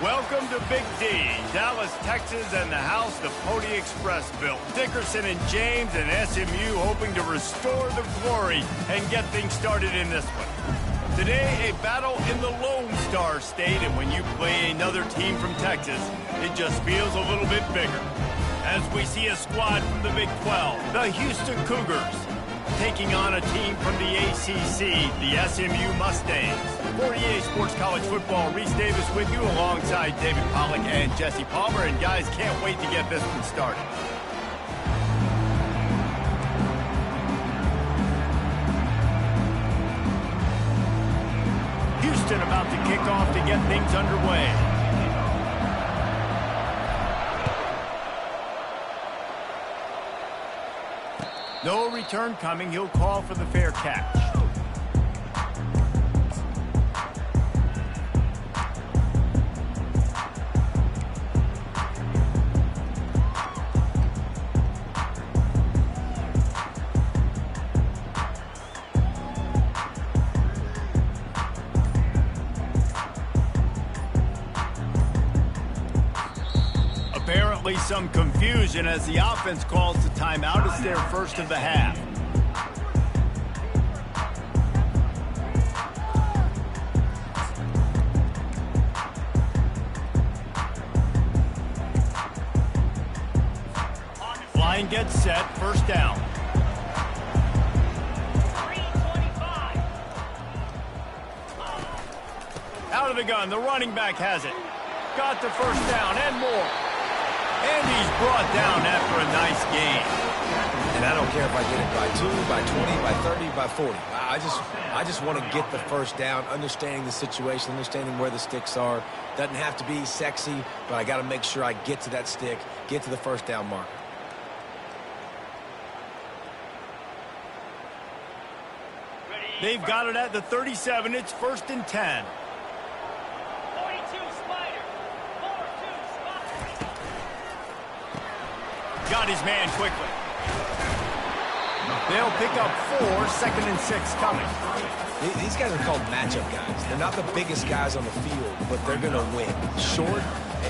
Welcome to Big D, Dallas, Texas, and the house the Pony Express built. Dickerson and James and SMU hoping to restore the glory and get things started in this one. Today, a battle in the Lone Star State, and when you play another team from Texas, it just feels a little bit bigger. As we see a squad from the Big 12, the Houston Cougars, taking on a team from the ACC, the SMU Mustangs. 48 Sports College Football, Reese Davis with you alongside David Pollack and Jesse Palmer. And guys, can't wait to get this one started. Houston about to kick off to get things underway. No return coming. He'll call for the fair catch. Apparently some confusion as the offense calls the timeout. It's their first of the half. Line gets set, first down. Out of the gun, the running back has it. Got the first down and more. And he's brought down after a nice game. And I don't care if I get it by 2, by 20, by 30, by 40. I just want to get the first down, understanding the situation, understanding where the sticks are. Doesn't have to be sexy, but I got to make sure I get to that stick, get to the first down marker. They've got it at the 37. It's 1st and 10. Got his man quickly. They'll pick up 4, 2nd and 6 coming. These guys are called matchup guys. They're not the biggest guys on the field, but they're going to win. Short,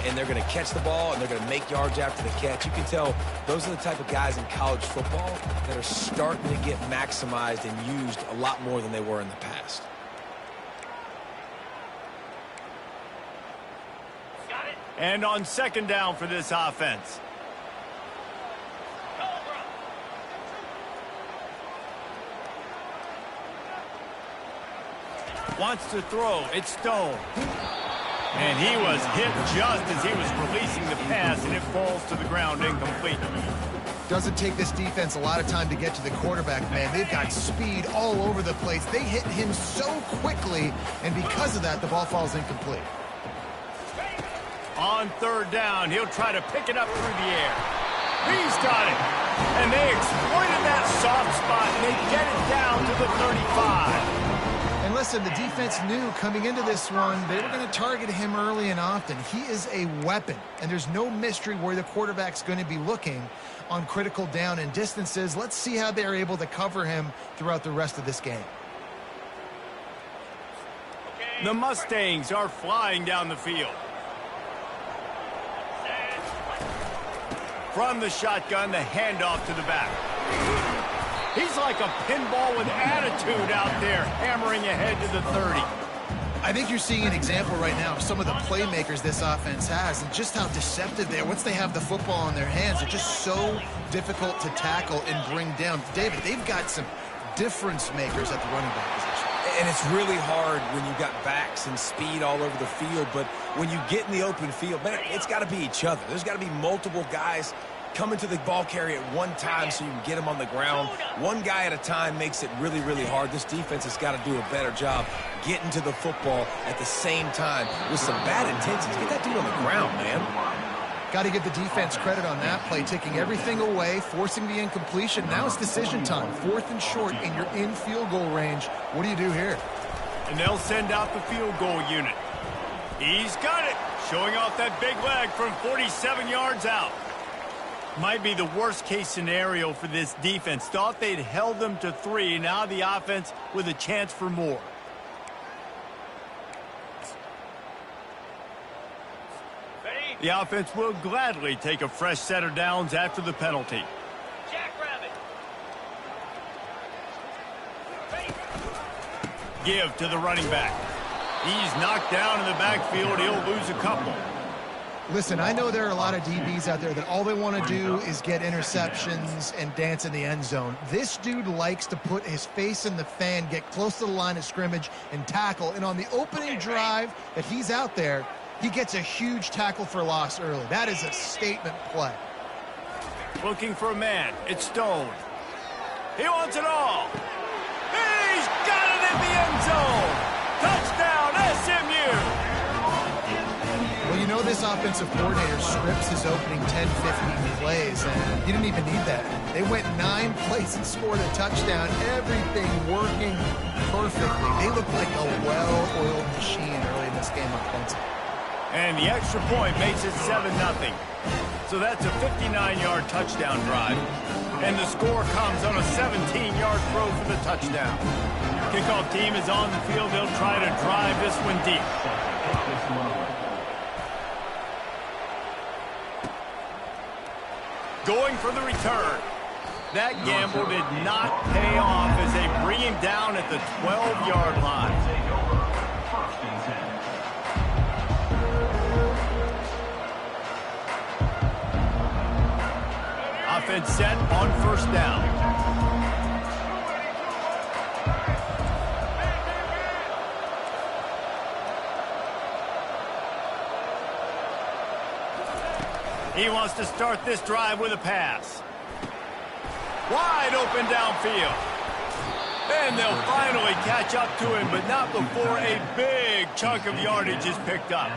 and they're going to catch the ball, and they're going to make yards after the catch. You can tell those are the type of guys in college football that are starting to get maximized and used a lot more than they were in the past. Got it. And on 2nd down for this offense. Wants to throw. It's Stone. And he was hit just as he was releasing the pass, and it falls to the ground incomplete. Doesn't take this defense a lot of time to get to the quarterback, man. They've got speed all over the place. They hit him so quickly, and because of that, the ball falls incomplete. On 3rd down, he'll try to pick it up through the air. He's got it. And they exploited that soft spot, and they get it down to the 35. And listen, the defense knew coming into this one, they were going to target him early and often. He is a weapon, and there's no mystery where the quarterback's going to be looking on critical down and distances. Let's see how they're able to cover him throughout the rest of this game. The Mustangs are flying down the field. From the shotgun, the handoff to the back. He's like a pinball with attitude out there, hammering ahead to the 30. I think you're seeing an example right now of some of the playmakers this offense has and just how deceptive they are. Once they have the football in their hands, they're just so difficult to tackle and bring down. David, they've got some difference makers at the running back position. And it's really hard when you've got backs and speed all over the field, but when you get in the open field, man, it's got to be each other. There's got to be multiple guys coming to the ball carrier at one time so you can get him on the ground. One guy at a time makes it really, really hard. This defense has got to do a better job getting to the football at the same time with some bad intentions. Get that dude on the ground, man. Got to give the defense credit on that play, taking everything away, forcing the incompletion. Now it's decision time. 4th and short, and you're in field goal range. What do you do here? And they'll send out the field goal unit. He's got it, showing off that big leg from 47 yards out. Might be the worst-case scenario for this defense. Thought they'd held them to 3. Now the offense with a chance for more. The offense will gladly take a fresh set of downs after the penalty. Give to the running back. He's knocked down in the backfield. He'll lose a couple. Listen, I know there are a lot of DBs out there that all they want to do is get interceptions and dance in the end zone. This dude likes to put his face in the fan, get close to the line of scrimmage, and tackle. And on the opening drive that he's out there, he gets a huge tackle for loss early. That is a statement play. Looking for a man. It's Stone. He wants it all. He's got it in the end zone. Touchdown, SMU. Well, you know this offensive coordinator scripts his opening 10, 15 plays, and he didn't even need that. They went 9 plays and scored a touchdown. Everything working perfectly. They look like a well-oiled machine early in this game offensively. And the extra point makes it 7-0. So that's a 59-yard touchdown drive. And the score comes on a 17-yard throw for the touchdown. Kickoff team is on the field. They'll try to drive this one deep. Going for the return. That gamble did not pay off as they bring him down at the 12-yard line. Offense set on first down. He wants to start this drive with a pass. Wide open downfield. And they'll finally catch up to him, but not before a big chunk of yardage is picked up.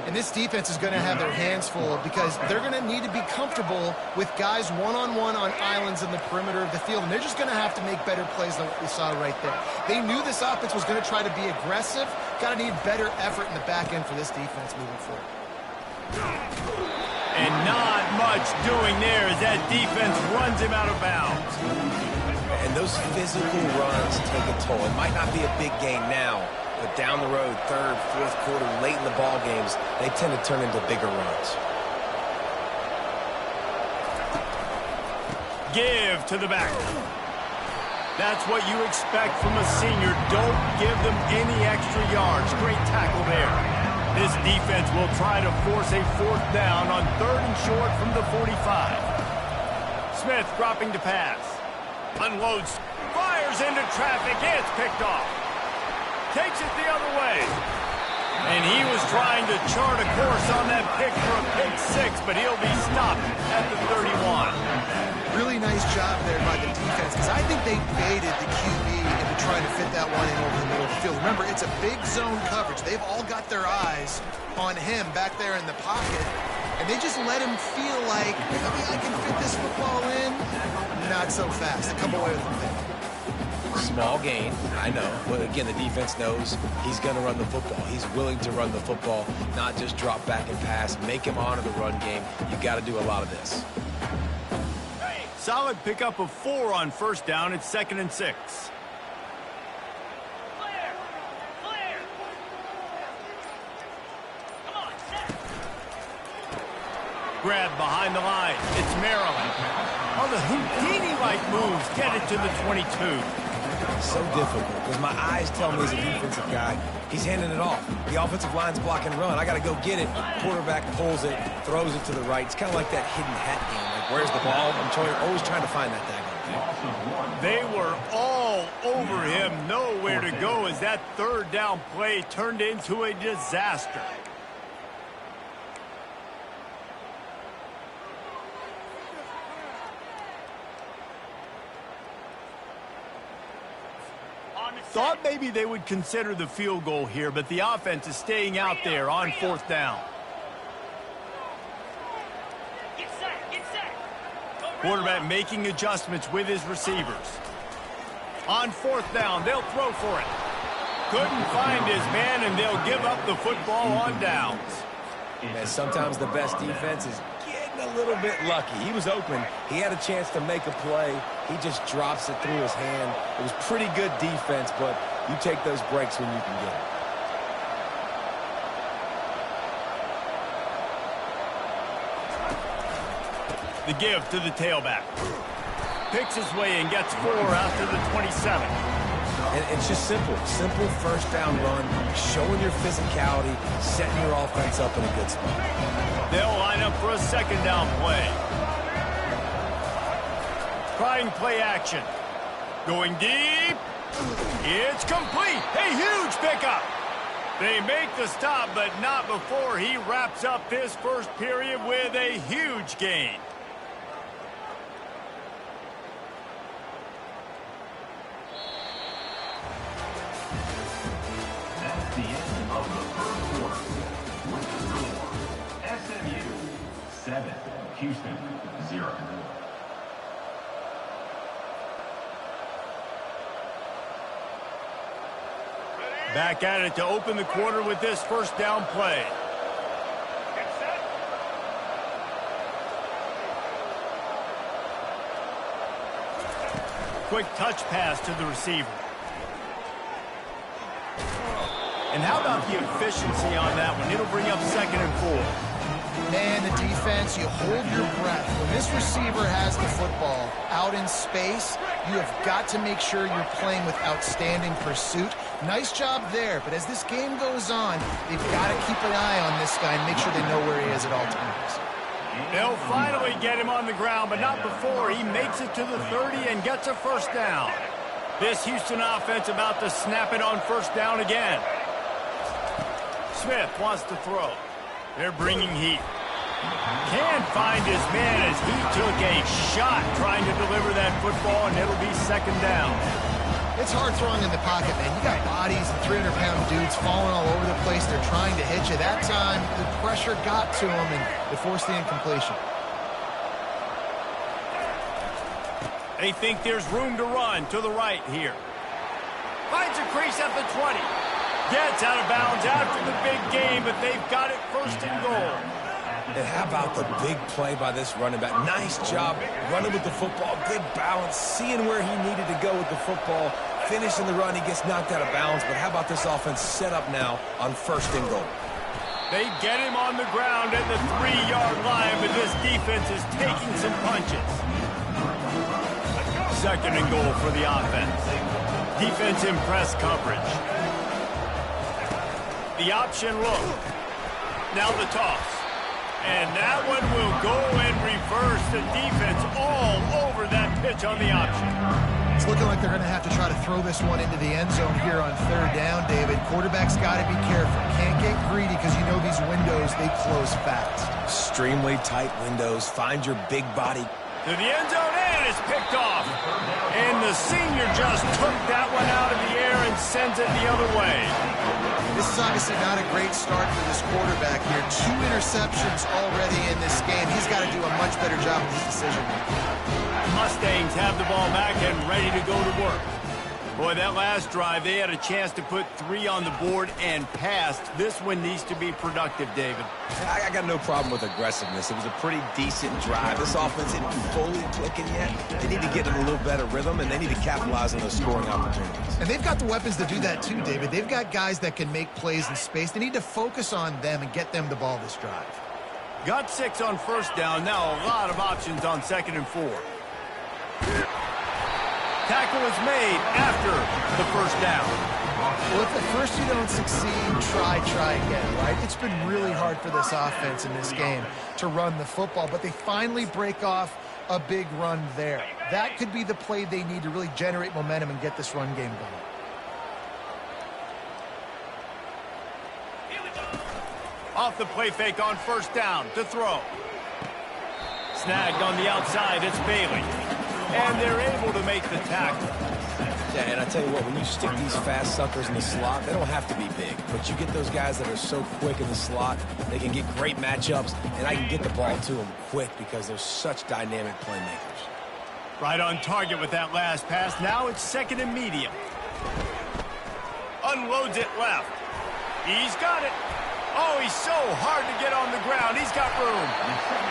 And this defense is going to have their hands full because they're going to need to be comfortable with guys one-on-one on islands in the perimeter of the field. And they're just going to have to make better plays than what we saw right there. They knew this offense was going to try to be aggressive. Got to need better effort in the back end for this defense moving forward. And not much doing there as that defense runs him out of bounds. And those physical runs take a toll. It might not be a big game now, but down the road, third, fourth quarter, late in the ball games, they tend to turn into bigger runs. Give to the back. That's what you expect from a senior. Don't give them any extra yards. Great tackle there. This defense will try to force a fourth down on 3rd and short from the 45. Smith dropping to pass. Unloads. Fires into traffic. It's picked off. Takes it the other way. And he was trying to chart a course on that pick for a pick 6, but he'll be stopped at the 31. Really nice job there by the defense because I think they baited the QB into trying to fit that one in over the middle of the field. Remember, it's a big zone coverage. They've all got their eyes on him back there in the pocket, and they just let him feel like, maybe I can fit this football in. Not so fast. A couple away from there. Small gain, I know. But again, the defense knows he's going to run the football. He's willing to run the football, not just drop back and pass, make him honor the run game. You got to do a lot of this. Solid pickup of 4 on first down. It's 2nd and 6. Grab behind the line. It's Maryland. Oh, the Houdini-like moves get it to the 22. So difficult because my eyes tell me as a defensive guy, he's handing it off. The offensive line's block and run. I got to go get it. Quarterback pulls it, throws it to the right. It's kind of like that hidden hat game. Like, where's the ball? I'm always trying to find that daggone. They were all over him. Nowhere to go as that 3rd down play turned into a disaster. Thought maybe they would consider the field goal here, but the offense is staying out there on 4th down. Quarterback making adjustments with his receivers. On 4th down, they'll throw for it. Couldn't find his man, and they'll give up the football on downs. And sometimes the best defense is getting a little bit lucky. He was open. He had a chance to make a play. He just drops it through his hand. It was pretty good defense, but you take those breaks when you can get them. The give to the tailback. Picks his way and gets 4 out to the 27. And it's just simple first down run, showing your physicality, setting your offense up in a good spot. They'll line up for a second down play. Trying play action. Going deep. It's complete. A huge pickup. They make the stop, but not before he wraps up this first period with a huge gain. That's the end of the first quarter. With the score, SMU 7, Houston 0. Back at it to open the quarter with this first down play. Quick touch pass to the receiver. And how about the efficiency on that one? It'll bring up 2nd and 4. Man, the defense, you hold your breath. When this receiver has the football out in space, you have got to make sure you're playing with outstanding pursuit. Nice job there, but as this game goes on, they've got to keep an eye on this guy and make sure they know where he is at all times. They'll finally get him on the ground, but not before he makes it to the 30 and gets a first down. This Houston offense about to snap it on first down again. Smith wants to throw. They're bringing heat. Can't find his man as he took a shot trying to deliver that football, and it'll be 2nd down. It's hard throwing in the pocket, man. You got bodies and 300-pound dudes falling all over the place. They're trying to hit you. That time, the pressure got to him, and they forced the incompletion. They think there's room to run to the right here. Finds a crease at the 20. Gets out of bounds after the big game, but they've got it 1st and goal. And how about the big play by this running back? Nice job running with the football, good balance, seeing where he needed to go with the football, finishing the run. He gets knocked out of bounds, but how about this offense set up now on 1st and goal? They get him on the ground at the 3-yard line, but this defense is taking some punches. 2nd and goal for the offense. Defense in press coverage. The option look. Now the toss. And that one will go and reverse the defense all over that pitch on the option. It's looking like they're going to have to try to throw this one into the end zone here on 3rd down, David. Quarterback's got to be careful. Can't get greedy because you know these windows, they close fast. Extremely tight windows. Find your big body. To the end zone, and it's picked off. And the senior just took that one out of the air and sends it the other way. This is obviously not a great start for this quarterback here. 2 interceptions already in this game. He's got to do a much better job with his decision-making. Mustangs have the ball back and ready to go to work. Boy, that last drive, they had a chance to put 3 on the board and passed. This one needs to be productive, David. I got no problem with aggressiveness. It was a pretty decent drive. This offense isn't fully clicking yet. They need to get in a little better rhythm, and they need to capitalize on those scoring opportunities. And they've got the weapons to do that too, David. They've got guys that can make plays in space. They need to focus on them and get them the ball this drive. Got 6 on first down. Now a lot of options on 2nd and 4. Tackle is made after the first down. Well, if at first you don't succeed, try again, right? It's been really hard for this offense in this game to run the football, but they finally break off a big run there. That could be the play they need to really generate momentum and get this run game going. Off the play fake on first down to throw. Snagged on the outside, it's Bailey. And they're able to make the tackle. Yeah, and I tell you what, when you stick these fast suckers in the slot, they don't have to be big. But you get those guys that are so quick in the slot, they can get great matchups, and I can get the ball to them quick because they're such dynamic playmakers. Right on target with that last pass. Now it's 2nd and medium. Unloads it left. He's got it. Oh, he's so hard to get on the ground. He's got room.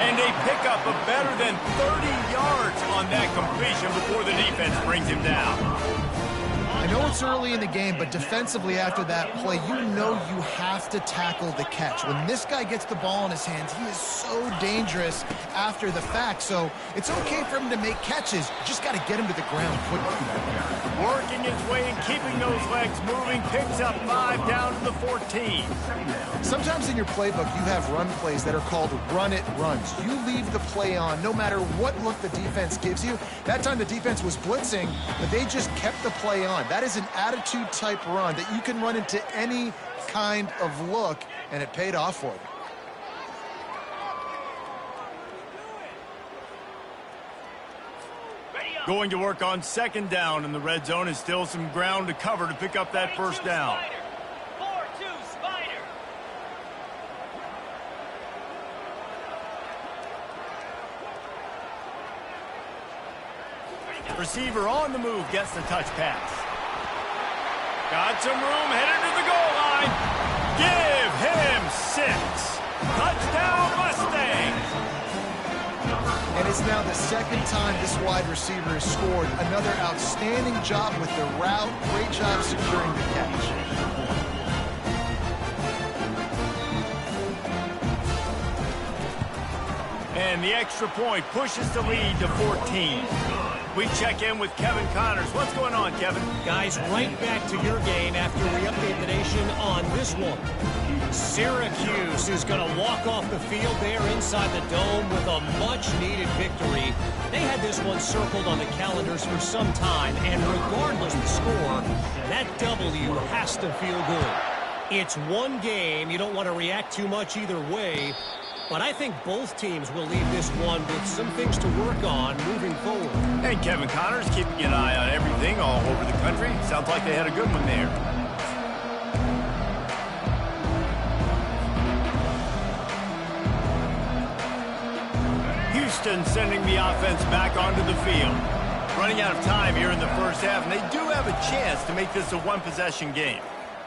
And they pick up a better than 30 yards on that completion before the defense brings him down. And I know it's early in the game, but defensively after that play, you know you have to tackle the catch. When this guy gets the ball in his hands, he is so dangerous after the fact. So it's okay for him to make catches. You just got to get him to the ground quickly. Working his way and keeping those legs moving, picks up 5 down to the 14. Sometimes in your playbook, you have run plays that are called run-it runs. You leave the play on no matter what look the defense gives you. That time the defense was blitzing, but they just kept the play on. That is an attitude-type run that you can run into any kind of look, and it paid off for them. Going to work on 2nd down, and the red zone is still some ground to cover to pick up that 1st down. Receiver on the move gets the touch pass. Got some room, headed to the goal line. Give him 6. Touchdown, Mustangs. And it's now the 2nd time this wide receiver has scored. Another outstanding job with the route. Great job securing the catch. And the extra point pushes the lead to 14. We check in with Kevin Connors. What's going on, Kevin? Guys, right back to your game after we update the nation on this one. Syracuse is going to walk off the field there inside the dome with a much-needed victory. They had this one circled on the calendars for some time, and regardless of the score, that W has to feel good. It's one game. You don't want to react too much either way. But I think both teams will leave this one with some things to work on moving forward. And Kevin Connors keeping an eye on everything all over the country. Sounds like they had a good one there. Houston sending the offense back onto the field. Running out of time here in the 1st half, and they do have a chance to make this a one-possession game.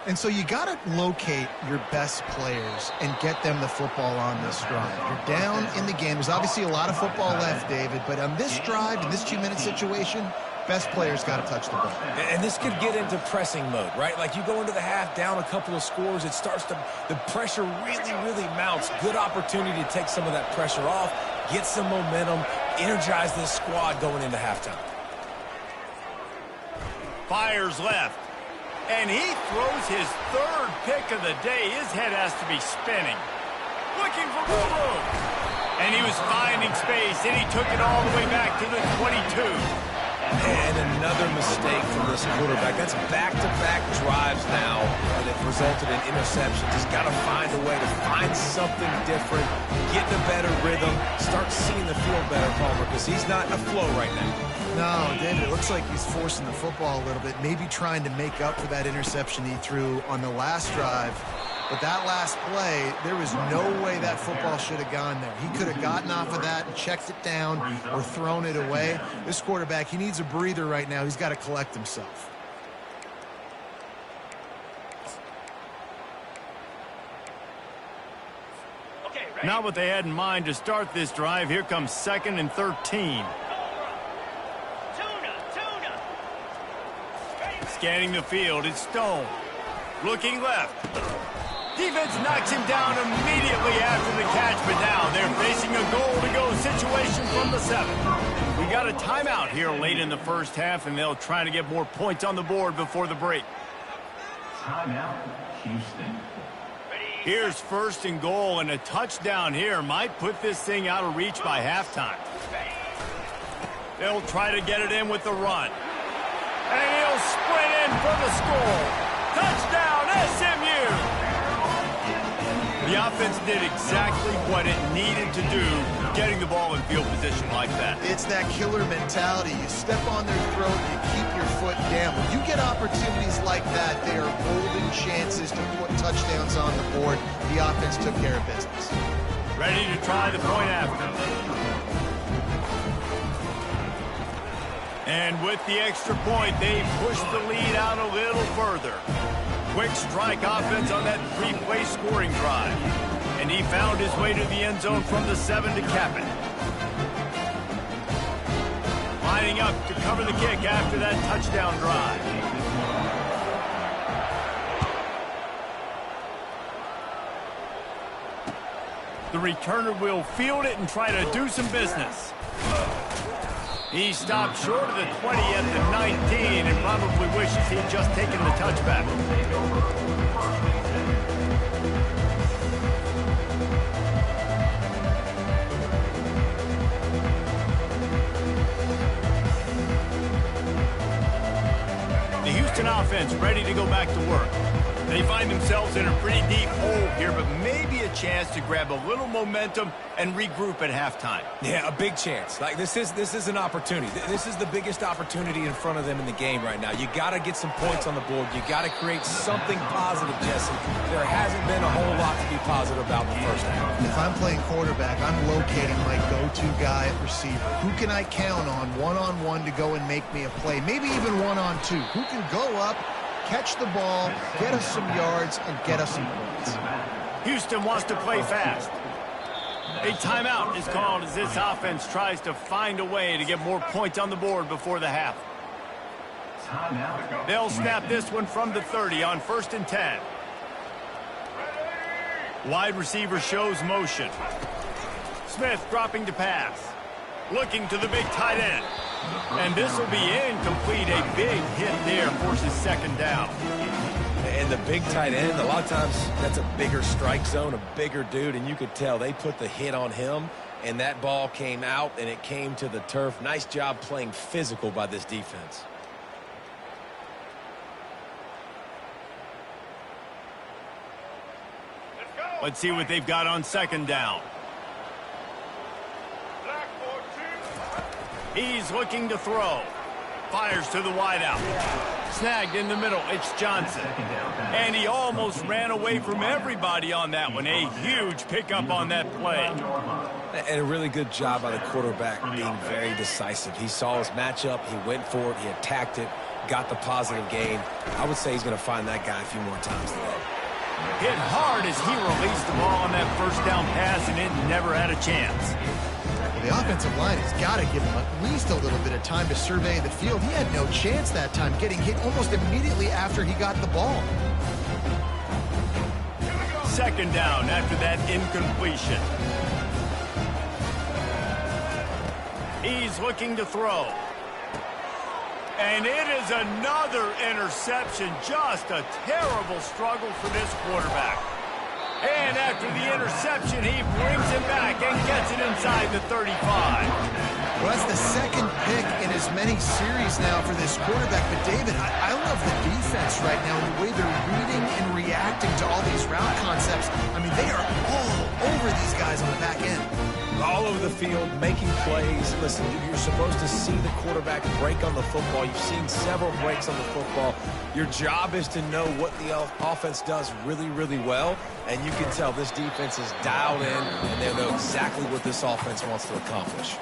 And so you got to locate your best players and get them the football on this drive. You're down in the game. There's obviously a lot of football left, David, but on this drive, in this 2-minute situation, best players got to touch the ball. And this could get into pressing mode, right? Like you go into the half down a couple of scores, it starts to, the pressure really mounts. Good opportunity to take some of that pressure off, get some momentum, energize this squad going into halftime. Fires left. And he throws his 3rd pick of the day. His head has to be spinning. Looking for more room. And he was finding space, and he took it all the way back to the 22. And another mistake from this quarterback. That's back-to-back drives now that have resulted in interceptions. He's got to find a way to find something different, get in a better rhythm, start seeing the field better, Palmer, because he's not in a flow right now. No, David, it looks like he's forcing the football a little bit, maybe trying to make up for that interception he threw on the last drive. But that last play, there was no way that football should have gone there. He could have gotten off of that and checked it down or thrown it away. This quarterback, he needs a breather right now. He's got to collect himself. Not what they had in mind to start this drive. Here comes 2nd and 13. Scanning the field, it's Stone. Looking left. Defense knocks him down immediately after the catch, but now they're facing a goal-to-go situation from the 7. We got a timeout here late in the 1st half, and they'll try to get more points on the board before the break. Timeout, Houston. Here's 1st and goal, and a touchdown here might put this thing out of reach by halftime. They'll try to get it in with the run. And he'll sprint in for the score. Touchdown, SMU! The offense did exactly what it needed to do, getting the ball in field position like that. It's that killer mentality. You step on their throat, you keep your foot down. When you get opportunities like that, they are golden chances to put touchdowns on the board. The offense took care of business. Ready to try the point after. And with the extra point, they push the lead out a little further. Quick strike offense on that 3-play scoring drive. And he found his way to the end zone from the 7 to cap it. Lining up to cover the kick after that touchdown drive. The returner will field it and try to do some business. He stopped short of the 20 at the 19 and probably wishes he'd just taken the touchback. The Houston offense ready to go back to work. They find themselves in a pretty deep hole here, but maybe a chance to grab a little momentum and regroup at halftime. Yeah, a big chance. Like this is an opportunity. This is the biggest opportunity in front of them in the game right now. You got to get some points on the board. You got to create something positive, Jesse. There hasn't been a whole lot to be positive about in the first half. If I'm playing quarterback, I'm locating my go-to guy at receiver. Who can I count on one-on-one to go and make me a play? Maybe even one-on-two. Who can go up, catch the ball, get us some yards, and get us some points? Houston wants to play fast. A timeout is called as this offense tries to find a way to get more points on the board before the half. They'll snap this one from the 30 on 1st and 10. Wide receiver shows motion. Smith dropping to pass. Looking to the big tight end. And this will be incomplete. A big hit there forces 2nd down. And the big tight end, a lot of times that's a bigger strike zone, a bigger dude, and you could tell they put the hit on him, and that ball came out, and it came to the turf. Nice job playing physical by this defense. Let's see what they've got on 2nd down. He's looking to throw. Fires to the wideout. Snagged in the middle. It's Johnson. And he almost ran away from everybody on that one. A huge pickup on that play. And a really good job by the quarterback being very decisive. He saw his matchup. He went for it. He attacked it. Got the positive gain. I would say he's going to find that guy a few more times today. Hit hard as he released the ball on that 1st down pass, and it never had a chance. The offensive line has got to give him at least a little bit of time to survey the field. He had no chance that time, getting hit almost immediately after he got the ball. 2nd down after that incompletion. He's looking to throw. And it is another interception. Just a terrible struggle for this quarterback. And after the interception, he brings it back and gets it inside the 35. Well, that's the 2nd pick in as many series now for this quarterback. But, David, I love the defense right now and the way they're reading and reacting to all these route concepts. I mean, they are all over these guys on the back end. All over the field, making plays. Listen, you're supposed to see the quarterback break on the football. You've seen several breaks on the football. Your job is to know what the offense does really, really well. And you can tell this defense is dialed in, and they know exactly what this offense wants to accomplish.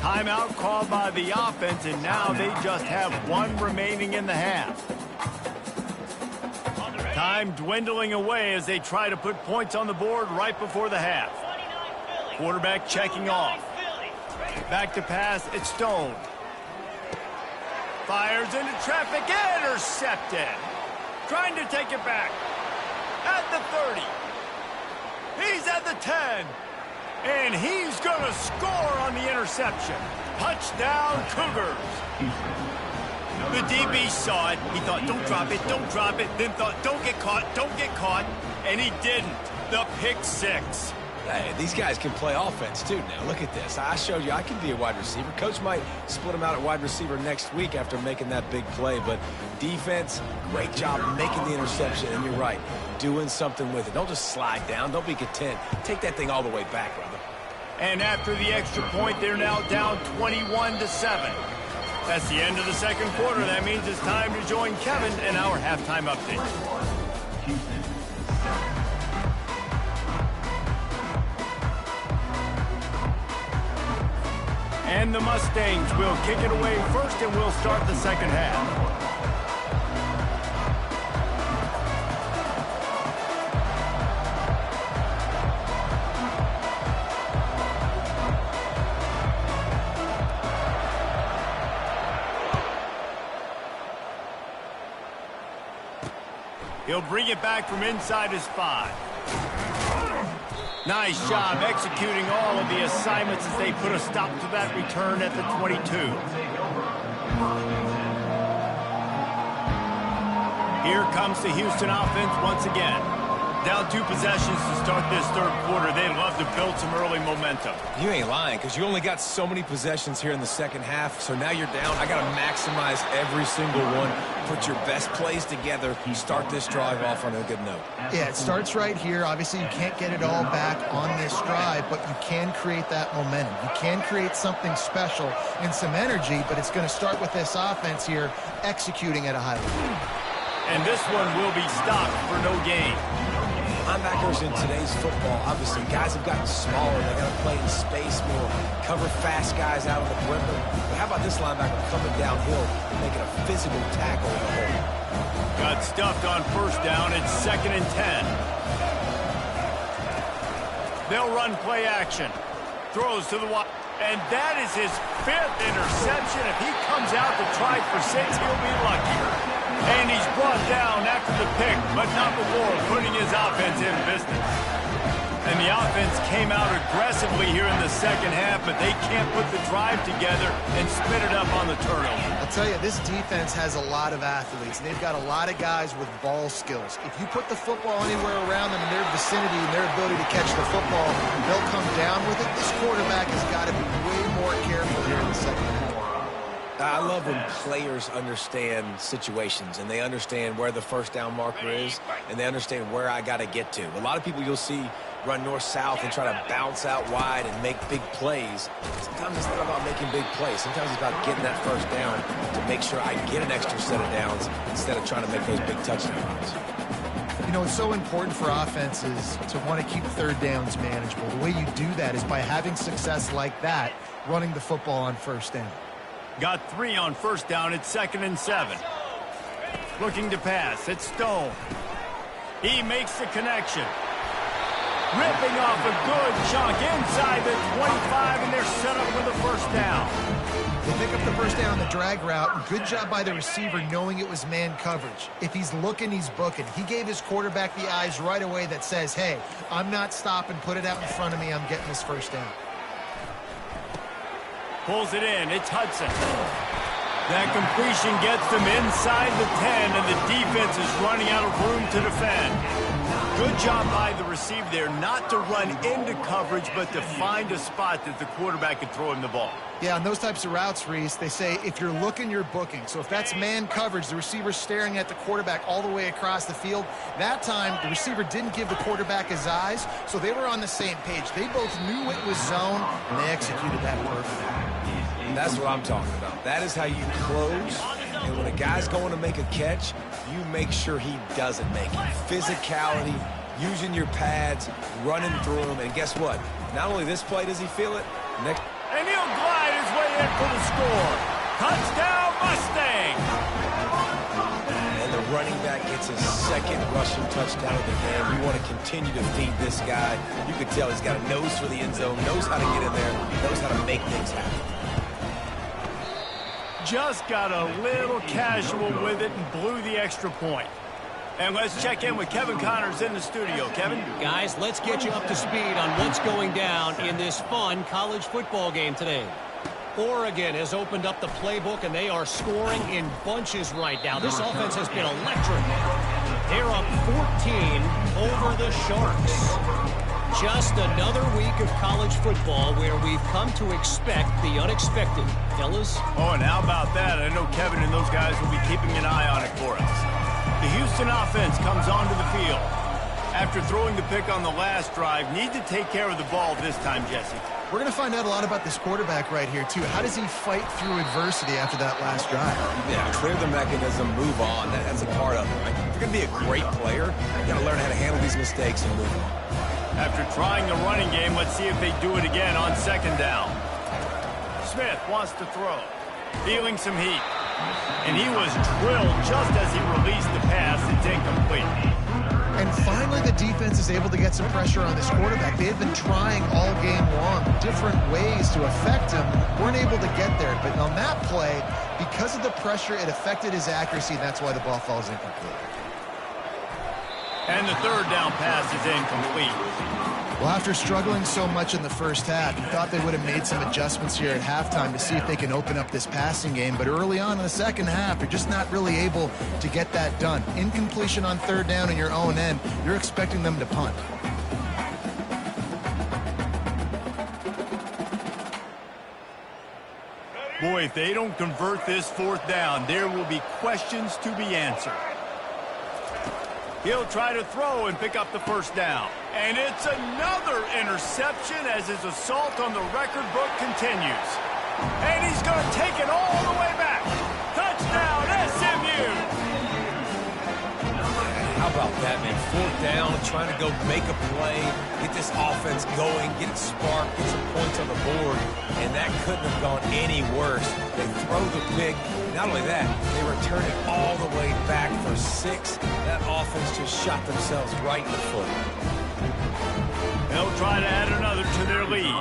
Timeout called by the offense, and now they just have 1 remaining in the half. Time dwindling away as they try to put points on the board right before the half. Quarterback checking off. Back to pass, it's Stone. Fires into traffic, intercepted. Trying to take it back. At the 30. He's at the 10. And he's going to score on the interception. Touchdown, Cougars. The DB saw it. He thought, don't drop it, don't drop it. Then thought, don't get caught. And he didn't. The pick 6. Hey, these guys can play offense, too, now. Look at this. I showed you I can be a wide receiver. Coach might split him out at wide receiver next week after making that big play. But defense, great job making the interception. And you're right, doing something with it. Don't just slide down. Don't be content. Take that thing all the way back, brother. And after the extra point, they're now down 21-7. That's the end of the 2nd quarter. That means it's time to join Kevin in our halftime update. And the Mustangs will kick it away first, and we'll start the 2nd half. He'll bring it back from inside his 5. Nice job executing all of the assignments as they put a stop to that return at the 22. Here comes the Houston offense once again. Down 2 possessions to start this third quarter. They'd love to build some early momentum. You ain't lying, because you only got so many possessions here in the second half, so now you're down. I got to maximize every single one. Put your best plays together. Start this drive off on a good note. Yeah, it starts right here. Obviously, you can't get it all back on this drive, but you can create that momentum. You can create something special and some energy, but it's going to start with this offense here executing at a high level. And this one will be stopped for no gain. Linebackers in today's football, obviously, guys have gotten smaller. They got to play in space more, cover fast guys out on the perimeter. But how about this linebacker coming downhill, making a physical tackle in the hole? Got stuffed on first down. It's 2nd and 10. They'll run play action. Throws to the wide. And that is his 5th interception. If he comes out to try for 6, he'll be lucky. And he's brought down after the pick, but not before putting his offense in business. And the offense came out aggressively here in the second half, but they can't put the drive together and spit it up on the turnover. I'll tell you, this defense has a lot of athletes. They've got a lot of guys with ball skills. If you put the football anywhere around them in their vicinity and their ability to catch the football, they'll come down with it. This quarterback has got to be way more careful here in the second half. I love when players understand situations and they understand where the first down marker is and they understand where I got to get to. A lot of people you'll see run north-south and try to bounce out wide and make big plays. Sometimes it's not about making big plays. Sometimes it's about getting that first down to make sure I get an extra set of downs instead of trying to make those big touchdown runs. You know, it's so important for offenses to want to keep third downs manageable. The way you do that is by having success like that, running the football on first down. Got 3 on first down. It's 2nd and 7. Looking to pass. It's Stone. He makes the connection. Ripping off a good chunk inside the 25, and they're set up for the first down. They pick up the first down on the drag route. Good job by the receiver knowing it was man coverage. If he's looking, he's booking. He gave his quarterback the eyes right away that says, hey, I'm not stopping. Put it out in front of me. I'm getting this first down. Pulls it in. It's Hudson. That completion gets them inside the 10, and the defense is running out of room to defend. Good job by the receiver there not to run into coverage, but to find a spot that the quarterback could throw him the ball. Yeah, on those types of routes, Reese, they say if you're looking, you're booking. So if that's man coverage, the receiver's staring at the quarterback all the way across the field. That time, the receiver didn't give the quarterback his eyes, so they were on the same page. They both knew it was zone, and they executed that perfectly. That's what I'm talking about. That is how you close. And when a guy's going to make a catch, you make sure he doesn't make it. Physicality, using your pads, running through them. And guess what? Not only this play does he feel it, next. And he'll glide his way in for the score. Touchdown, Mustang! And the running back gets his 2nd rushing touchdown of the game. You want to continue to feed this guy. You can tell he's got a nose for the end zone, knows how to get in there, knows how to make things happen. Just got a little casual with it and blew the extra point. And let's check in with Kevin Connors in the studio. Kevin? Guys, let's get you up to speed on what's going down in this fun college football game today. Oregon has opened up the playbook, and they are scoring in bunches right now. This offense has been electric. They're up 14 over the Sharks. Just another week of college football where we've come to expect the unexpected. Fellas? Oh, and how about that? I know Kevin and those guys will be keeping an eye on it for us. The Houston offense comes onto the field. After throwing the pick on the last drive, need to take care of the ball this time, Jesse. We're going to find out a lot about this quarterback right here, too. How does he fight through adversity after that last drive? Yeah, clear the mechanism, move on. That's a part of it, right? If you're going to be a great player, you got to learn how to handle these mistakes and move on. After trying the running game, let's see if they do it again on 2nd down. Smith wants to throw, feeling some heat. And he was drilled just as he released the pass. It's incomplete. And finally, the defense is able to get some pressure on this quarterback. They had been trying all game long different ways to affect him. Weren't able to get there. But on that play, because of the pressure, it affected his accuracy, and that's why the ball falls incomplete. And the third down pass is incomplete. Well, after struggling so much in the first half, you thought they would have made some adjustments here at halftime to see if they can open up this passing game. But early on in the second half, you're just not really able to get that done. Incompletion on third down in your own end, you're expecting them to punt. Boy, if they don't convert this fourth down, there will be questions to be answered. He'll try to throw and pick up the first down. And it's another interception as his assault on the record book continues. And he's going to take it all the way back. Touchdown, SMU! How about that, man? Fourth down, trying to go make a play, get this offense going, get it sparked, get some points on the board, and that couldn't have gone any worse. They throw the pick. Not only that, they return it all the way back for 6. That offense just shot themselves right in the foot. They'll try to add another to their lead.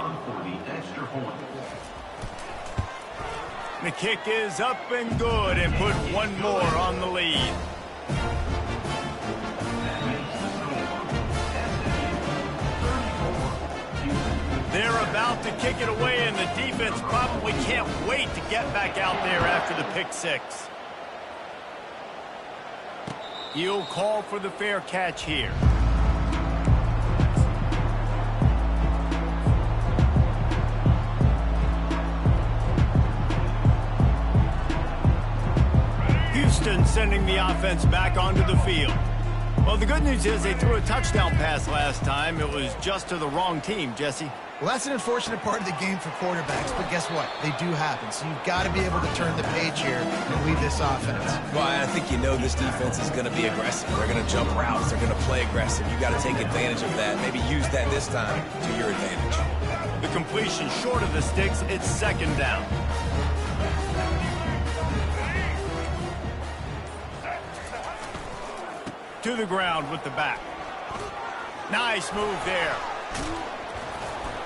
The kick is up and good and put one more on the lead. They're about to kick it away, and the defense probably can't wait to get back out there after the pick six. He'll call for the fair catch here. Houston sending the offense back onto the field. Well, the good news is they threw a touchdown pass last time. It was just to the wrong team, Jesse. Well, that's an unfortunate part of the game for quarterbacks, but guess what? They do happen. So you've got to be able to turn the page here and lead this offense. Well, I think you know this defense is going to be aggressive. They're going to jump routes. They're going to play aggressive. You got to take advantage of that. Maybe use that this time to your advantage. The completion short of the sticks. It's second down. To the ground with the back. Nice move there.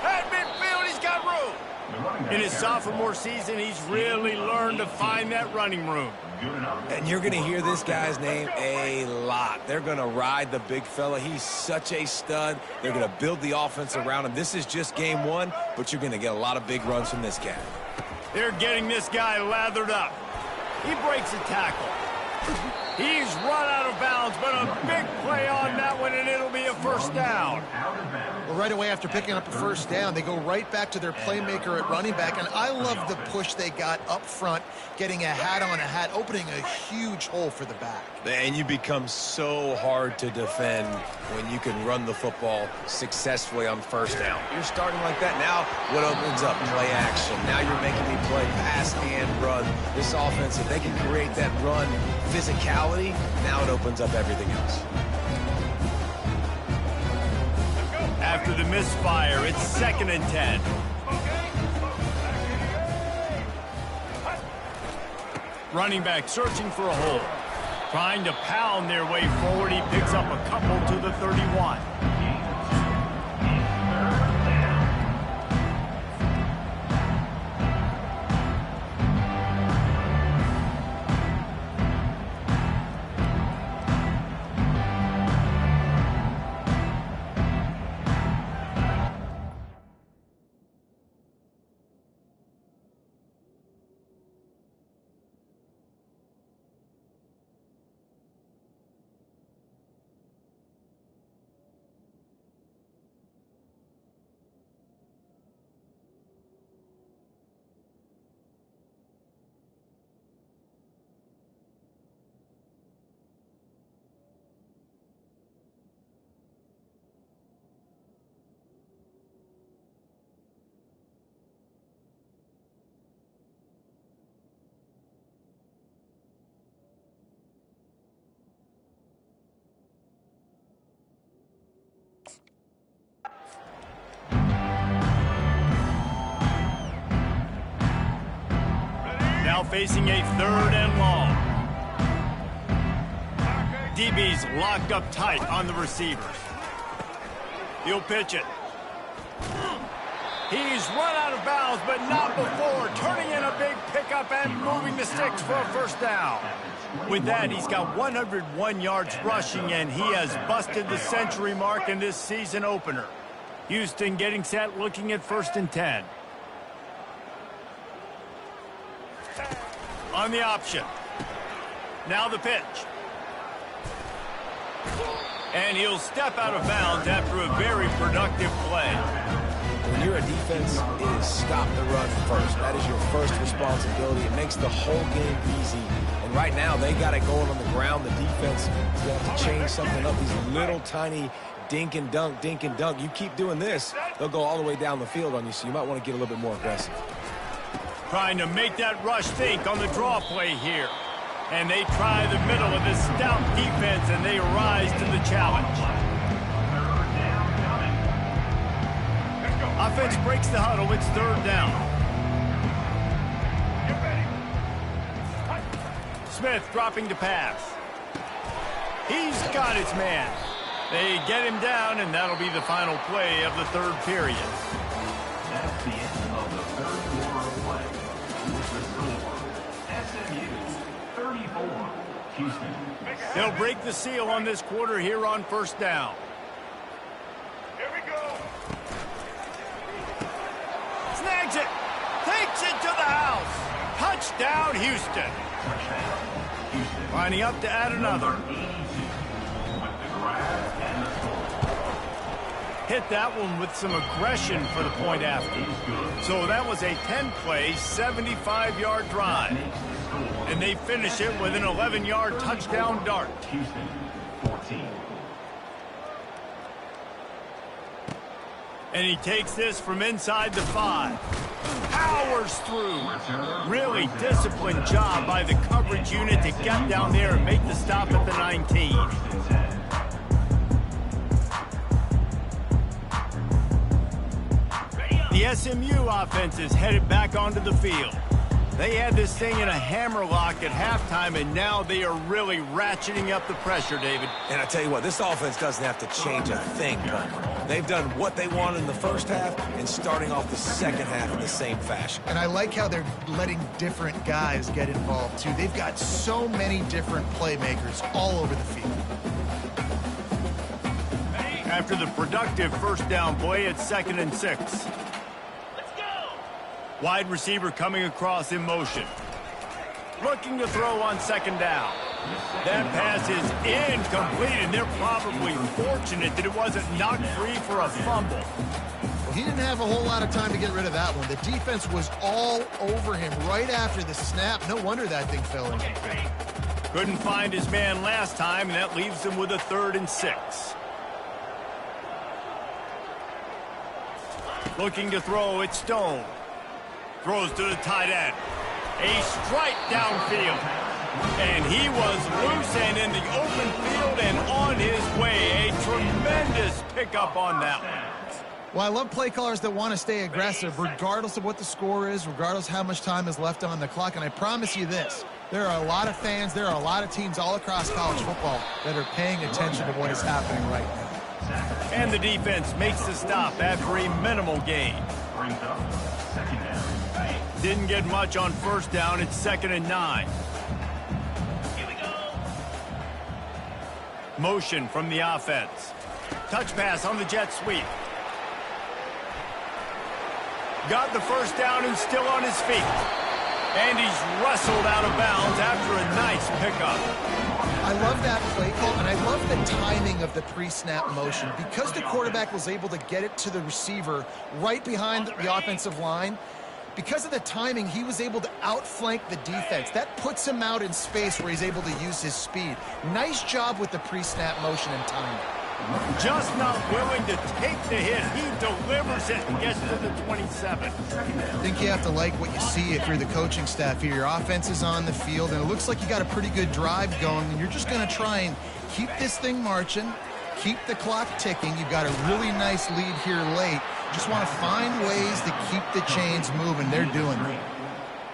At midfield, he's got room. In his sophomore season, he's really learned to find that running room. And you're going to hear this guy's name a lot. They're going to ride the big fella. He's such a stud. They're going to build the offense around him. This is just game one, but you're going to get a lot of big runs from this guy. They're getting this guy lathered up. He breaks a tackle. He's run out of bounds, but a big play on that one, and it'll be a first down. Well, right away after picking up a first down, they go right back to their playmaker at running back, and I love the push they got up front, getting a hat on a hat, opening a huge hole for the back. And you become so hard to defend when you can run the football successfully on first down. You're starting like that. Now what opens up? Play action. Now you're making me play pass and run. This offense, if they can create that run physicality, now it opens up everything else. After the misfire, it's 2nd and 10. Running back searching for a hole. Trying to pound their way forward. He picks up a couple to the 31. Now facing a 3rd and long. DB's locked up tight on the receivers. He'll pitch it. He's run out of bounds, but not before. Turning in a big pickup and moving the sticks for a first down. With that, he's got 101 yards rushing, and he has busted the century mark in this season opener. Houston getting set, looking at 1st and 10. On the option. Now the pitch. And he'll step out of bounds after a very productive play. When you're a defense, it is stop the run first. That is your first responsibility. It makes the whole game easy. And right now, they got it going on the ground. The defense is going to have to change something up. These little tiny dink and dunk, dink and dunk. You keep doing this, they'll go all the way down the field on you, so you might want to get a little bit more aggressive. Trying to make that rush think on the draw play here. And they try the middle of this stout defense, and they rise to the challenge. Offense breaks the huddle. It's 3rd down. Smith dropping to pass. He's got his man. They get him down, and that'll be the final play of the 3rd period. That's the end of the 3rd quarter of play. With the score, SMU 34, Houston. They'll break the seal on this quarter here on 1st down. Here we go. Snags it. Takes it to the house. Touchdown, Houston. Touchdown, Houston. Lining up to add another. 82 with the grab and the score. Hit that one with some aggression for the point after. So that was a 10-play, 75-yard drive. And they finish it with an 11-yard touchdown dart. Houston 14. And he takes this from inside the 5. Powers through. Really disciplined job by the coverage unit to get down there and make the stop at the 19. The SMU offense is headed back onto the field. They had this thing in a hammerlock at halftime, and now they are really ratcheting up the pressure, David. And I tell you what, this offense doesn't have to change a thing, but they've done what they wanted in the first half and starting off the second half in the same fashion. And I like how they're letting different guys get involved, too. They've got so many different playmakers all over the field. After the productive 1st down play, it's 2nd and 6. Wide receiver coming across in motion. Looking to throw on 2nd down. That pass is incomplete, and they're probably fortunate that it wasn't knocked free for a fumble. Well, he didn't have a whole lot of time to get rid of that one. The defense was all over him right after the snap. No wonder that thing fell incomplete. Couldn't find his man last time, and that leaves him with a 3rd and 6. Looking to throw, it's Stone. Throws to the tight end. A strike downfield. And he was loose and in the open field and on his way. A tremendous pickup on that one. Well, I love play callers that want to stay aggressive regardless of what the score is, regardless how much time is left on the clock. And I promise you this, there are a lot of fans, there are a lot of teams all across college football that are paying attention to what is happening right now. And the defense makes the stop after a minimal gain. Brings up 2nd down. Didn't get much on 1st down. It's 2nd and 9. Here we go. Motion from the offense. Touch pass on the jet sweep. Got the 1st down and still on his feet. And he's wrestled out of bounds after a nice pickup. I love that play call, and I love the timing of the pre-snap motion. Because the quarterback was able to get it to the receiver right behind the offensive line, because of the timing, he was able to outflank the defense. That puts him out in space where he's able to use his speed. Nice job with the pre-snap motion and timing. Just not willing to take the hit. He delivers it and gets to the 27. I think you have to like what you see if you're the coaching staff here. Your offense is on the field, and it looks like you got a pretty good drive going, and you're just going to try and keep this thing marching, keep the clock ticking. You've got a really nice lead here late. Just want to find ways to keep the chains moving. They're doing it.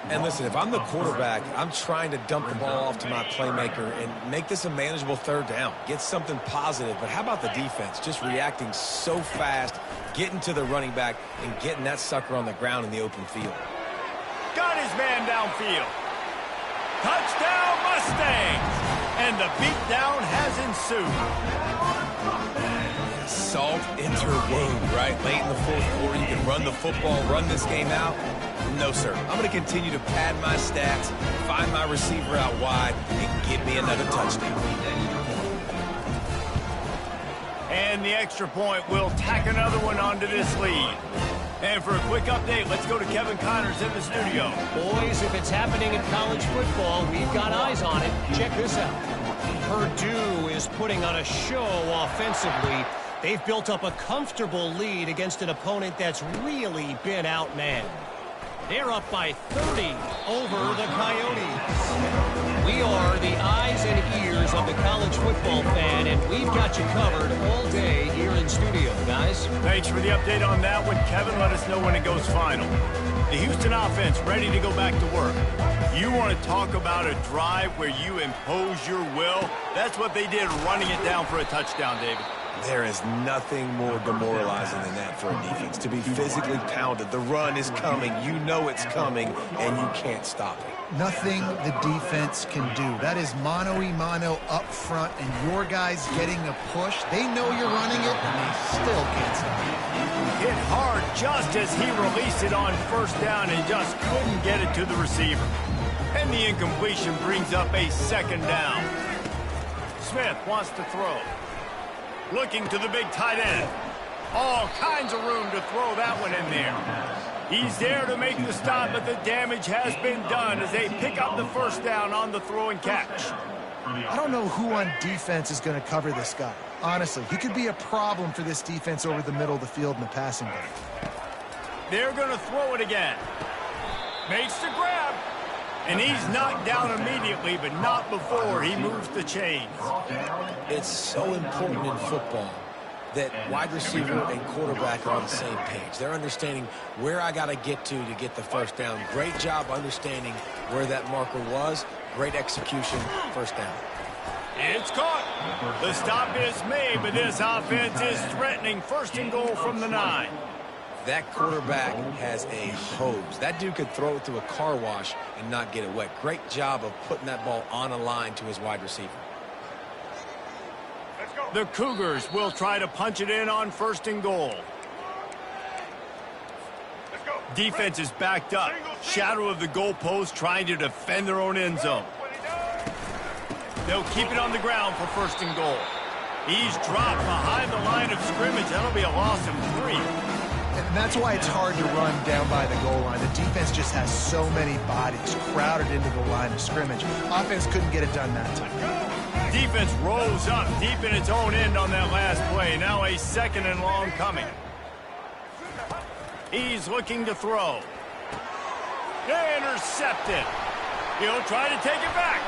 And listen, if I'm the quarterback, I'm trying to dump the ball off to my playmaker and make this a manageable 3rd down. Get something positive. But how about the defense? Just reacting so fast, getting to the running back, and getting that sucker on the ground in the open field. Got his man downfield. Touchdown, Mustangs! And the beatdown has ensued. Salt into her wound, right? Late in the fourth quarter, you can run the football, run this game out. No, sir. I'm going to continue to pad my stats, find my receiver out wide, and give me another touchdown. And the extra point will tack another one onto this lead. And for a quick update, let's go to Kevin Connors in the studio. Boys, if it's happening in college football, we've got eyes on it. Check this out. Purdue is putting on a show offensively. They've built up a comfortable lead against an opponent that's really been outmanned. They're up by 30 over the Coyotes. We are the eyes and ears of the college football fan, and we've got you covered all day here in studio, guys. Thanks for the update on that one, Kevin. Let us know when it goes final. The Houston offense ready to go back to work. You want to talk about a drive where you impose your will? That's what they did, running it down for a touchdown, David. There is nothing more demoralizing than that for a defense. To be physically pounded. The run is coming. You know it's coming, and you can't stop it. Nothing the defense can do. That is mano-a-mano up front, and your guys getting a push. They know you're running it, and they still can't stop it. Hit hard just as he released it on first down and just couldn't get it to the receiver. And the incompletion brings up a second down. Smith wants to throw. Looking to the big tight end. All kinds of room to throw that one in there. He's there to make the stop, but the damage has been done as they pick up the first down on the throw and catch. I don't know who on defense is going to cover this guy. Honestly, he could be a problem for this defense over the middle of the field in the passing game. They're going to throw it again. Makes the grab. And he's knocked down immediately, but not before he moves the chains. It's so important in football that wide receiver and quarterback are on the same page. They're understanding where I got to get the first down. Great job understanding where that marker was. Great execution, first down. It's caught. The stop is made, but this offense is threatening first and goal from the 9. That quarterback has a hose. That dude could throw it through a car wash and not get it wet. Great job of putting that ball on a line to his wide receiver. The Cougars will try to punch it in on first and goal. Defense is backed up. Shadow of the goalpost trying to defend their own end zone. They'll keep it on the ground for first and goal. He's dropped behind the line of scrimmage. That'll be a loss of 3. And that's why it's hard to run down by the goal line. The defense just has so many bodies crowded into the line of scrimmage. Offense couldn't get it done that time. Defense rolls up deep in its own end on that last play. Now a second and long coming. He's looking to throw. Intercepted. He'll try to take it back.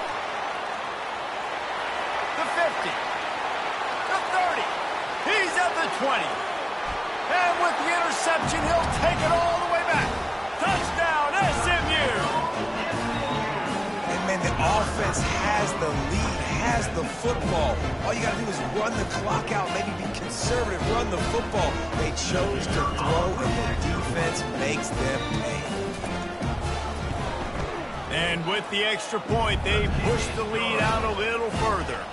The 50. The 30. He's at the 20. And with the interception, he'll take it all the way back. Touchdown, SMU! And, man, the offense has the lead, has the football. All you got to do is run the clock out, maybe be conservative, run the football. They chose to throw, and the defense makes them pay. And with the extra point, they push the lead out a little further.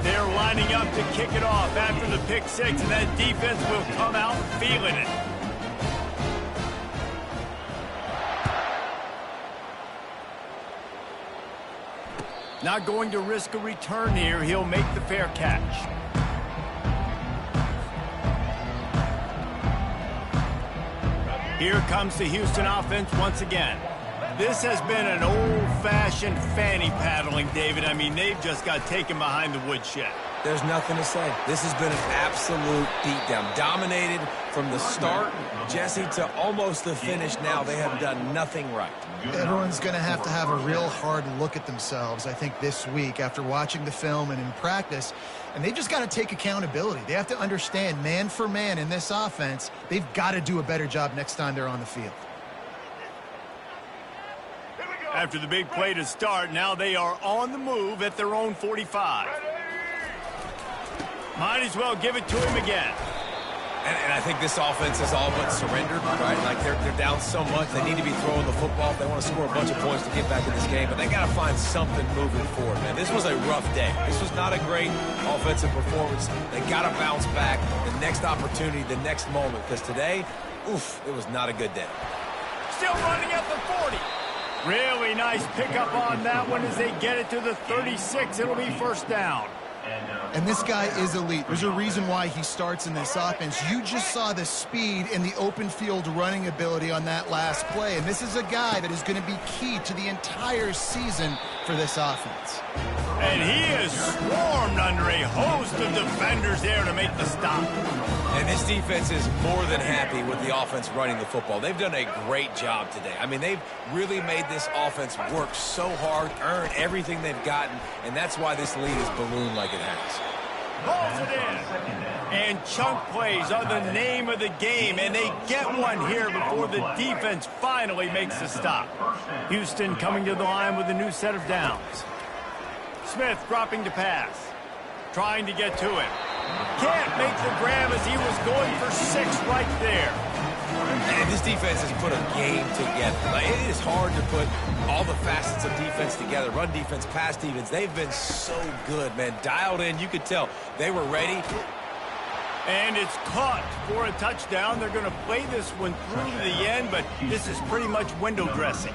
They're lining up to kick it off after the pick six, and that defense will come out feeling it. Not going to risk a return here. He'll make the fair catch. Here comes the Houston offense once again. This has been an old-fashioned fanny paddling, David. I mean, they've just got taken behind the woodshed. There's nothing to say. This has been an absolute beatdown. Dominated from the start, Jesse, to almost the finish now. They have done nothing right. Everyone's going to have a real hard look at themselves, I think, this week after watching the film and in practice. And they've just got to take accountability. They have to understand, man for man in this offense, they've got to do a better job next time they're on the field. After the big play to start, now they are on the move at their own 45. Might as well give it to him again. And I think this offense is all but surrendered, right? Like they're down so much, they need to be throwing the football if they want to score a bunch of points to get back in this game. But they got to find something moving forward, man. This was a rough day. This was not a great offensive performance. They got to bounce back the next opportunity, the next moment. Because today, oof, it was not a good day. Still running at the 40. Really nice pickup on that one as they get it to the 36. It'll be first down. And this guy is elite. There's a reason why he starts in this offense. You just saw the speed and the open field running ability on that last play. And this is a guy that is going to be key to the entire season for this offense. And he is swarmed under a host of defenders there to make the stop. And this defense is more than happy with the offense running the football. They've done a great job today. I mean, they've really made this offense work so hard, earn everything they've gotten, and that's why this lead is ballooned like it has. Pulls it in. And chunk plays are the name of the game, and they get one here before the defense finally makes the stop. Houston coming to the line with a new set of downs. Smith dropping to pass. Trying to get to him. Can't make the grab as he was going for 6 right there. And this defense has put a game together. Like, it is hard to put all the facets of defense together. Run defense, pass defense. They've been so good, man. Dialed in. You could tell they were ready. And it's caught for a touchdown. They're going to play this one through to the end, but this is pretty much window dressing.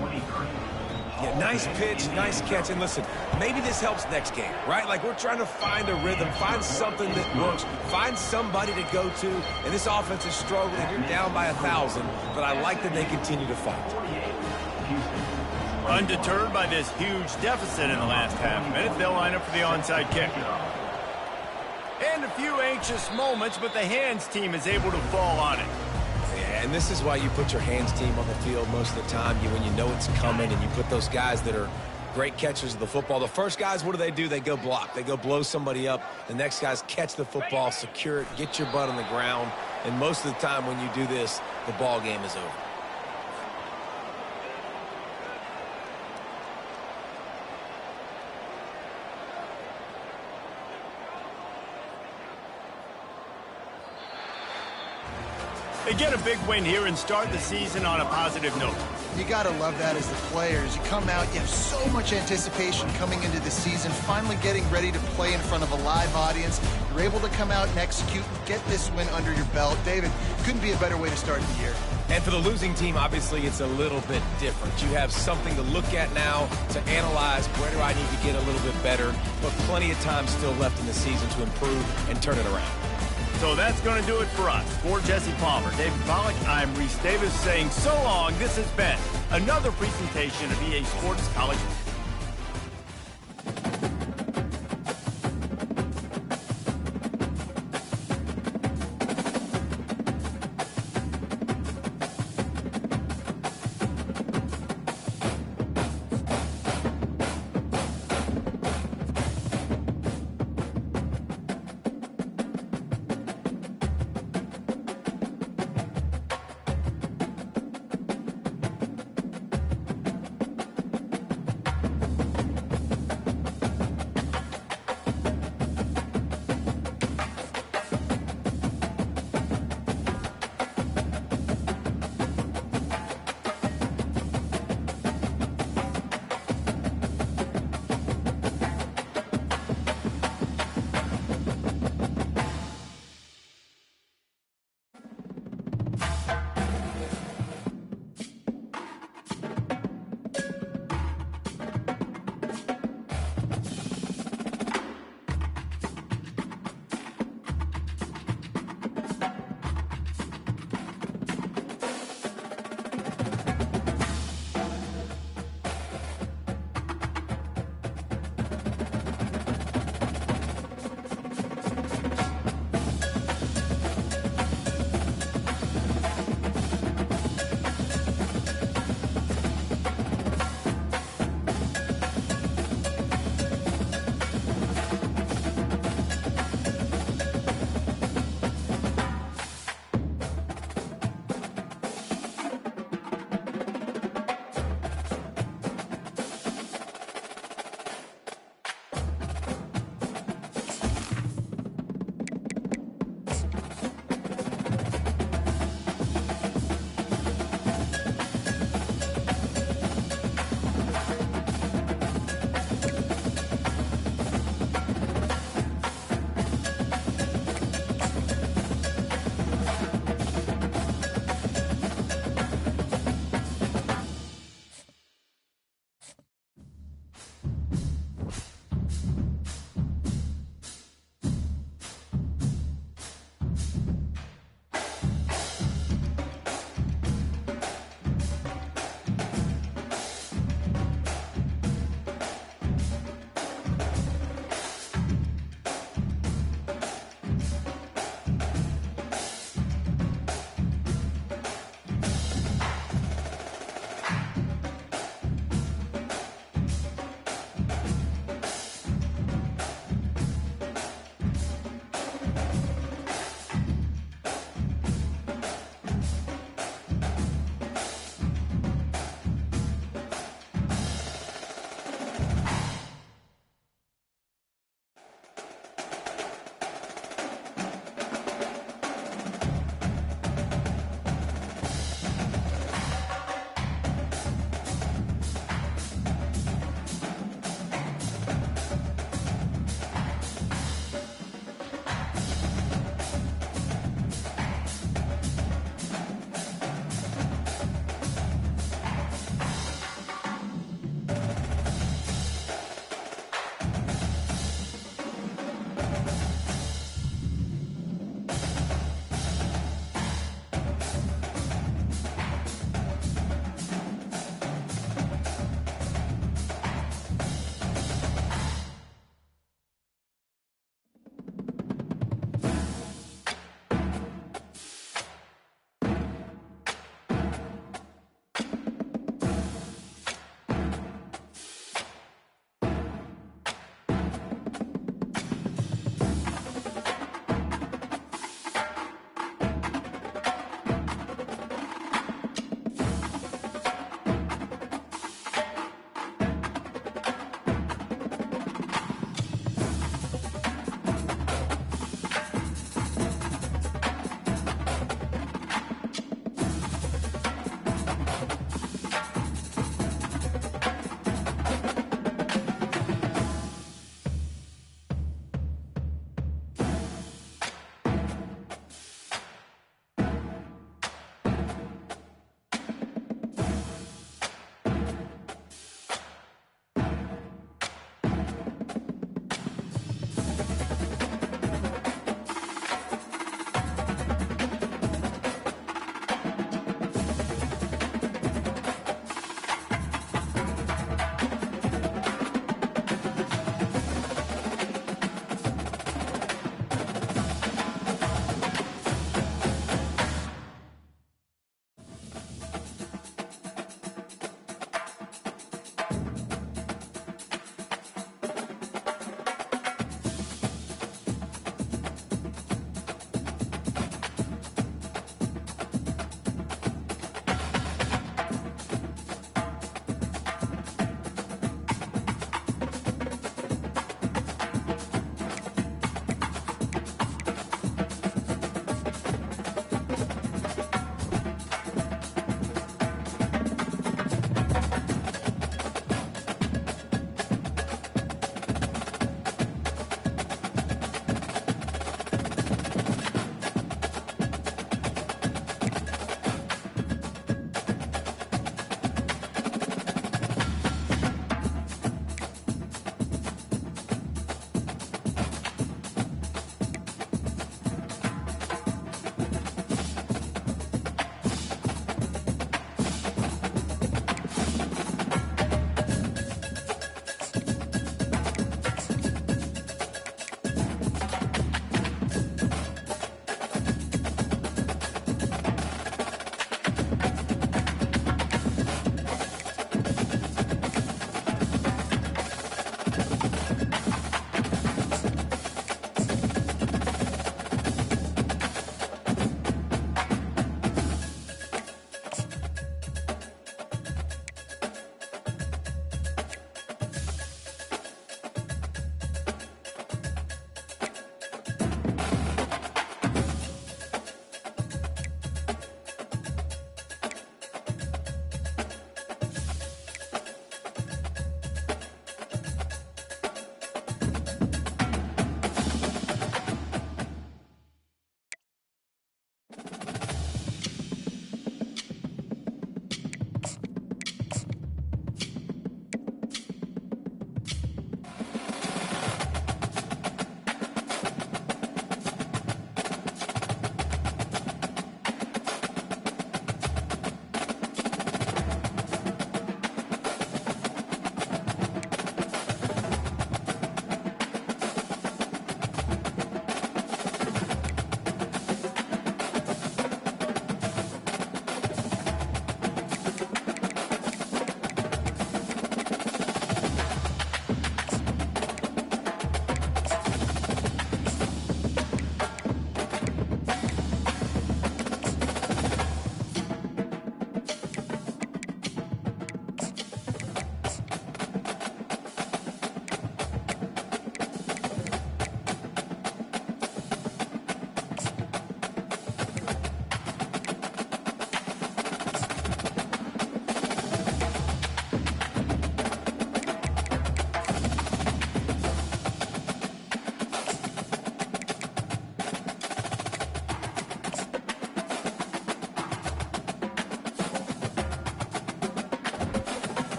Yeah, nice pitch, nice catch. And listen, maybe this helps next game, right? Like, we're trying to find a rhythm, find something that works, find somebody to go to. And this offense is struggling. You're down by 1,000, but I like that they continue to fight. Undeterred by this huge deficit in the last half minute, they'll line up for the onside kick. And a few anxious moments, but the hands team is able to fall on it. Yeah, and this is why you put your hands team on the field most of the time. When you know it's coming, and you put those guys that are great catchers of the football. The first guys, what do? They go block. They go blow somebody up. The next guys catch the football, secure it, get your butt on the ground. And most of the time when you do this, the ball game is over. They get a big win here and start the season on a positive note. You got to love that as the players. You come out, you have so much anticipation coming into the season, finally getting ready to play in front of a live audience. You're able to come out and execute and get this win under your belt. David, couldn't be a better way to start the year. And for the losing team, obviously, it's a little bit different. You have something to look at now, to analyze where do I need to get a little bit better, but plenty of time still left in the season to improve and turn it around. So that's going to do it for us. For Jesse Palmer, David Pollack, I'm Reese Davis saying so long. This has been another presentation of EA Sports College.